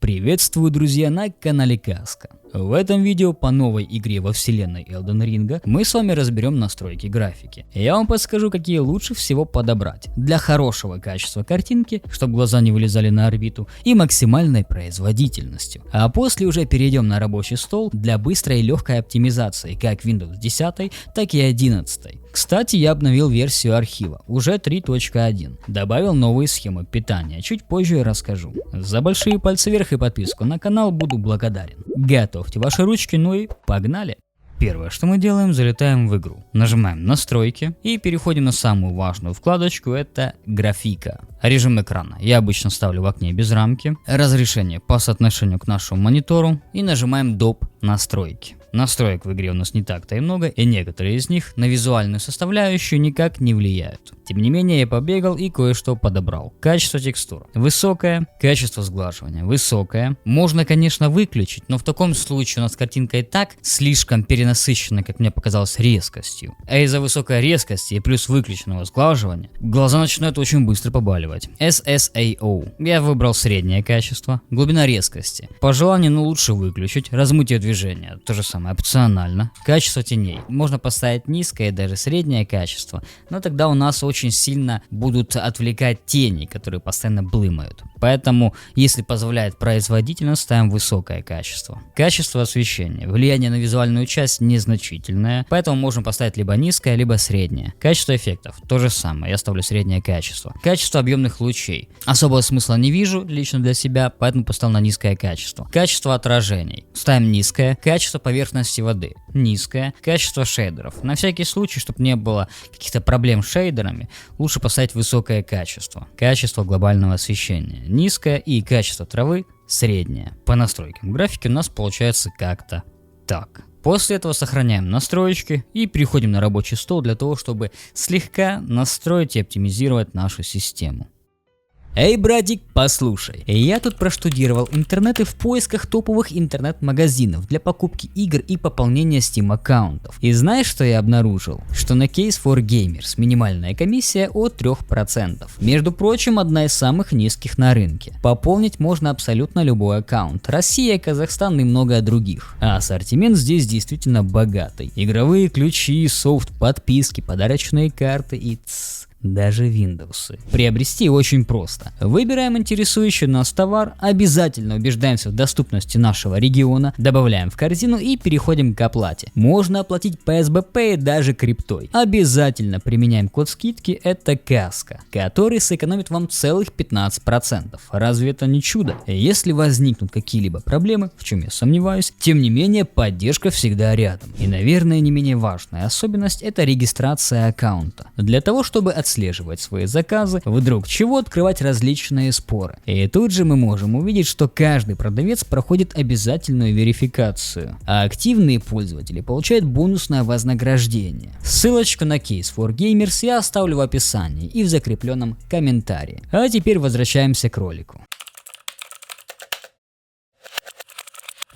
Приветствую, друзья, на канале Каска. В этом видео по новой игре во вселенной Elden Ring мы с вами разберем настройки графики. Я вам подскажу, какие лучше всего подобрать для хорошего качества картинки, чтобы глаза не вылезали на орбиту, и максимальной производительностью. А после уже перейдем на рабочий стол для быстрой и легкой оптимизации как Windows 10, так и 11. Кстати, я обновил версию архива, уже 3.1. Добавил новые схемы питания, чуть позже расскажу. За большие пальцы вверх и подписку на канал буду благодарен. Готовьте ваши ручки, ну и погнали! Первое, что мы делаем, залетаем в игру, нажимаем настройки и переходим на самую важную вкладочку, это графика. Режим экрана я обычно ставлю в окне без рамки, разрешение по соотношению к нашему монитору и нажимаем доп. Настройки. Настроек в игре у нас не так-то и много, и некоторые из них на визуальную составляющую никак не влияют. Тем не менее, я побегал и кое-что подобрал. Качество текстур высокое, качество сглаживания высокое. Можно, конечно, выключить, но в таком случае у нас картинка и так слишком перенасыщена, как мне показалось, резкостью. А из-за высокой резкости и плюс выключенного сглаживания глаза начинают очень быстро побаливать. SSAO. Я выбрал среднее качество. Глубина резкости. По желанию, но лучше выключить. Размытие движения. То же самое, опционально. Качество теней. Можно поставить низкое, даже среднее качество, но тогда у нас очень сильно будут отвлекать тени, которые постоянно блымают. Поэтому, если позволяет производительность, ставим высокое качество. Качество освещения. Влияние на визуальную часть незначительное, поэтому можем поставить либо низкое, либо среднее. Качество эффектов. То же самое, я ставлю среднее качество. Качество объемных лучей. Особого смысла не вижу лично для себя, поэтому поставил на низкое качество. Качество отражений. Ставим низкое. Качество поверхности воды. Низкое. Качество шейдеров. На всякий случай, чтобы не было каких-то проблем с шейдерами, лучше поставить высокое качество. Качество глобального освещения низкое и качество травы среднее. По настройкам графики у нас получается как-то так. После этого сохраняем настроечки и переходим на рабочий стол для того, чтобы слегка настроить и оптимизировать нашу систему. Эй, братик, послушай, я тут проштудировал интернеты в поисках топовых интернет-магазинов для покупки игр и пополнения Steam аккаунтов. И знаешь, что я обнаружил? Что на Case4Gamers минимальная комиссия от 3%. Между прочим, одна из самых низких на рынке. Пополнить можно абсолютно любой аккаунт. Россия, Казахстан и много других. А ассортимент здесь действительно богатый. Игровые ключи, софт, подписки, подарочные карты и даже Windows. Приобрести очень просто. Выбираем интересующий нас товар, обязательно убеждаемся в доступности нашего региона, добавляем в корзину и переходим к оплате. Можно оплатить по СБП и даже криптой. Обязательно применяем код скидки, это Каска, который сэкономит вам целых 15%. Разве это не чудо? Если возникнут какие-либо проблемы, в чем я сомневаюсь, тем не менее поддержка всегда рядом. И, наверное, не менее важная особенность — это регистрация аккаунта. Для того, чтобы отслеживать свои заказы, вдруг чего открывать различные споры. И тут же мы можем увидеть, что каждый продавец проходит обязательную верификацию, а активные пользователи получают бонусное вознаграждение. Ссылочку на Case4Gamers я оставлю в описании и в закрепленном комментарии. А теперь возвращаемся к ролику.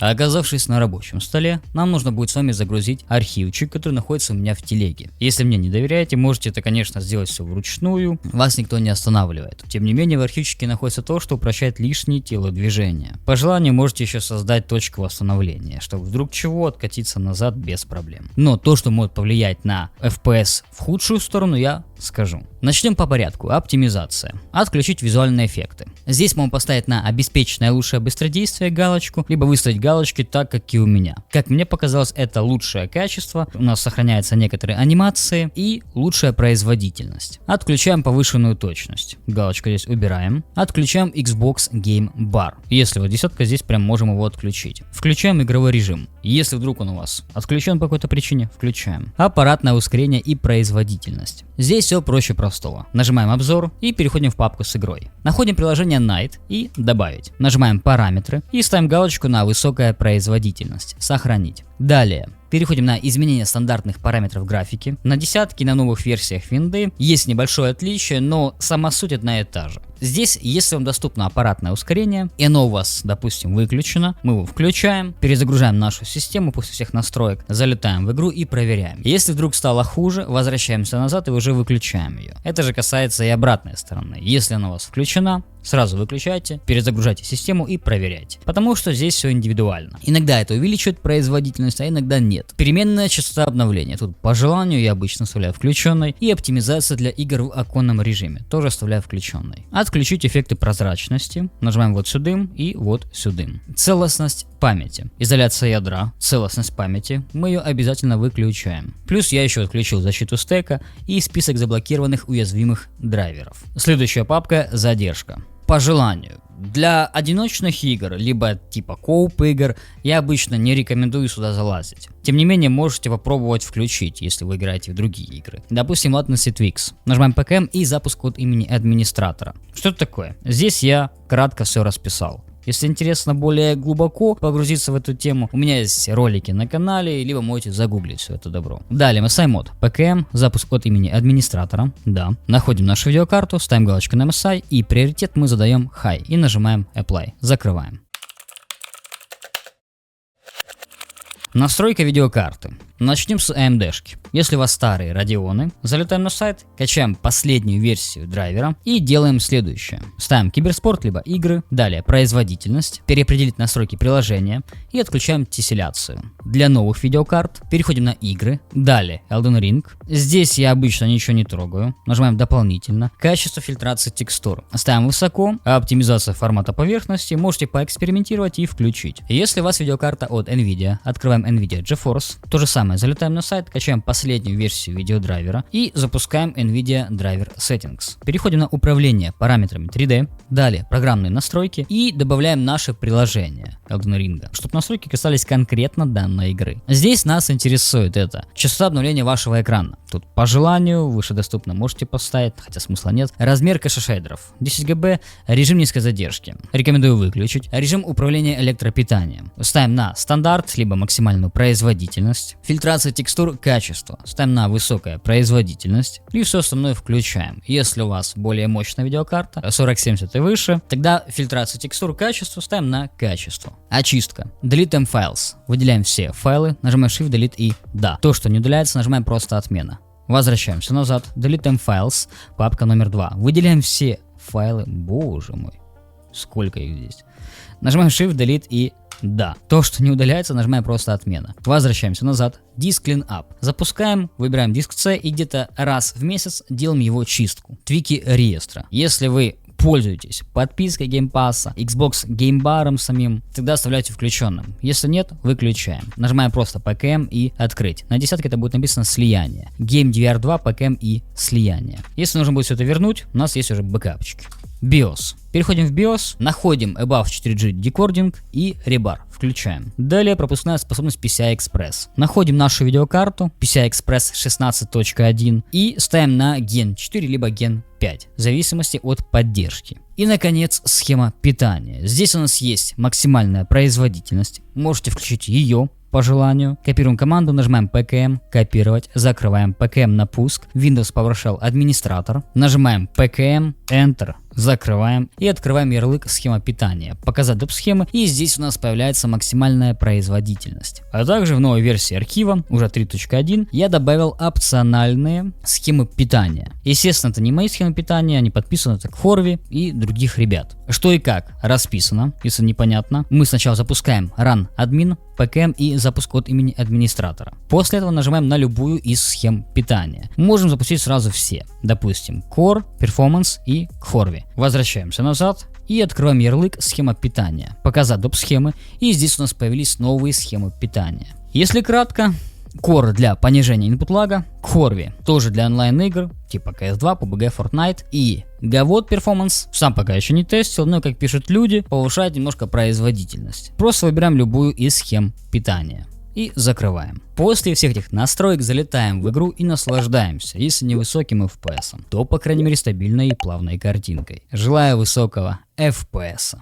Оказавшись на рабочем столе, нам нужно будет с вами загрузить архивчик, который находится у меня в телеге. Если мне не доверяете, можете это, конечно, сделать все вручную, вас никто не останавливает. Тем не менее, в архивчике находится то, что упрощает лишние телодвижения. По желанию можете еще создать точку восстановления, чтобы вдруг чего откатиться назад без проблем. Но то, что может повлиять на FPS в худшую сторону, я скажу. Начнем по порядку. Оптимизация. Отключить визуальные эффекты. Здесь можно поставить на обеспеченное лучшее быстродействие галочку, либо выставить галочки так, как и у меня. Как мне показалось, это лучшее качество, у нас сохраняются некоторые анимации и лучшая производительность. Отключаем повышенную точность. Галочку здесь убираем. Отключаем Xbox Game Bar. Если вот десятка, здесь прям можем его отключить. Включаем игровой режим. Если вдруг он у вас отключен по какой-то причине, включаем. Аппаратное ускорение и производительность. Здесь все проще простого. Нажимаем обзор и переходим в папку с игрой. Находим приложение Night и добавить. Нажимаем параметры и ставим галочку на высокая производительность. Сохранить. Далее. Переходим на изменение стандартных параметров графики. На десятке и на новых версиях винды есть небольшое отличие, но сама суть одна и та же. Здесь, если вам доступно аппаратное ускорение, и оно у вас, допустим, выключено, мы его включаем, перезагружаем нашу систему после всех настроек, залетаем в игру и проверяем. Если вдруг стало хуже, возвращаемся назад и уже выключаем ее. Это же касается и обратной стороны. Если она у вас включена, сразу выключайте, перезагружайте систему и проверяйте. Потому что здесь все индивидуально. Иногда это увеличивает производительность, а иногда нет. Переменная частота обновления. Тут по желанию я обычно оставляю включенной. И оптимизация для игр в оконном режиме. Тоже оставляю включенной. Отключить эффекты прозрачности. Нажимаем вот сюда и вот сюда. Целостность памяти. Изоляция ядра. Целостность памяти. Мы ее обязательно выключаем. Плюс я еще отключил защиту стека и список заблокированных уязвимых драйверов. Следующая папка — задержка. По желанию. Для одиночных игр, либо типа коуп игр, я обычно не рекомендую сюда залазить. Тем не менее, можете попробовать включить, если вы играете в другие игры. Допустим, Latency Tweaks. Нажимаем PKM и запуск от имени администратора. Что это такое? Здесь я кратко все расписал. Если интересно более глубоко погрузиться в эту тему, у меня есть ролики на канале, либо можете загуглить все это добро. Далее MSI мод. PKM, запуск от имени администратора. Да. Находим нашу видеокарту, ставим галочку на MSI и приоритет мы задаем High и нажимаем Apply. Закрываем. Настройка видеокарты. Начнем с AMD-шки. Если у вас старые Radeon, залетаем на сайт, качаем последнюю версию драйвера и делаем следующее. Ставим киберспорт либо игры, далее производительность, переопределить настройки приложения и отключаем тесселяцию. Для новых видеокарт переходим на игры, далее Elden Ring. Здесь я обычно ничего не трогаю, нажимаем дополнительно, качество фильтрации текстур. Ставим высоко, а оптимизация формата поверхности можете поэкспериментировать и включить. Если у вас видеокарта от Nvidia, открываем Nvidia GeForce, то же самое. Залетаем на сайт, качаем последнюю версию видеодрайвера и запускаем NVIDIA Driver Settings. Переходим на управление параметрами 3D, далее программные настройки и добавляем наше приложение Elden Ring, чтобы настройки касались конкретно данной игры. Здесь нас интересует это частота обновления вашего экрана. Тут по желанию, выше доступно можете поставить, хотя смысла нет. Размер кэша шейдеров 10 ГБ, режим низкой задержки. Рекомендую выключить. Режим управления электропитанием. Ставим на стандарт, либо максимальную производительность. Фильтрация текстур, качество. Ставим на высокая производительность. И все остальное включаем. Если у вас более мощная видеокарта, 4070 и выше, тогда фильтрация текстур, качество ставим на качество. Очистка. Delete M Files. Выделяем все файлы, нажимаем Shift, Delete и да. То, что не удаляется, нажимаем просто отмена. Возвращаемся назад. Delete M Files. Папка номер 2. Выделяем все файлы. Боже мой. Сколько их здесь. Нажимаем Shift, Delete и да. То, что не удаляется, нажимаем просто отмена. Возвращаемся назад. Disk Cleanup. Запускаем, выбираем диск C и где-то раз в месяц делаем его чистку. Твики реестра. Если вы пользуетесь подпиской Game Pass, Xbox Game Bar'ом самим, тогда оставляйте включенным. Если нет, выключаем. Нажимаем просто PKM и открыть. На десятке это будет написано слияние. Game DVR2, PKM и слияние. Если нужно будет все это вернуть, у нас есть уже бэкапчики. BIOS. Переходим в BIOS, находим Above 4G Decoding и Rebar. Включаем. Далее пропускная способность PCI Express. Находим нашу видеокарту PCI Express 16.1 и ставим на Gen 4 либо Gen 5, в зависимости от поддержки. И наконец схема питания. Здесь у нас есть максимальная производительность. Можете включить ее по желанию. Копируем команду, нажимаем PKM, копировать, закрываем PKM на пуск, Windows PowerShell администратор, нажимаем PKM, Enter, закрываем и открываем ярлык схема питания, показать доп. Схемы, и здесь у нас появляется максимальная производительность. А также в новой версии архива, уже 3.1, я добавил опциональные схемы питания. Естественно, это не мои схемы питания, они подписаны так Хорви и других ребят. Что и как расписано, если непонятно. Мы сначала запускаем run admin, PKM и запуск от имени администратора. После этого нажимаем на любую из схем питания. Можем запустить сразу все. Допустим, Core, Performance и Хорви. Возвращаемся назад и открываем ярлык схема питания. Показать доп. Схемы. И здесь у нас появились новые схемы питания. Если кратко, Core для понижения input лага, Хорви тоже для онлайн игр, типа CS2, PUBG, Fortnite, и Gavot Performance, сам пока еще не тестил, но как пишут люди, повышает немножко производительность. Просто выбираем любую из схем питания. И закрываем. После всех этих настроек залетаем в игру и наслаждаемся, если не высоким FPS, то по крайней мере стабильной и плавной картинкой. Желаю высокого FPS.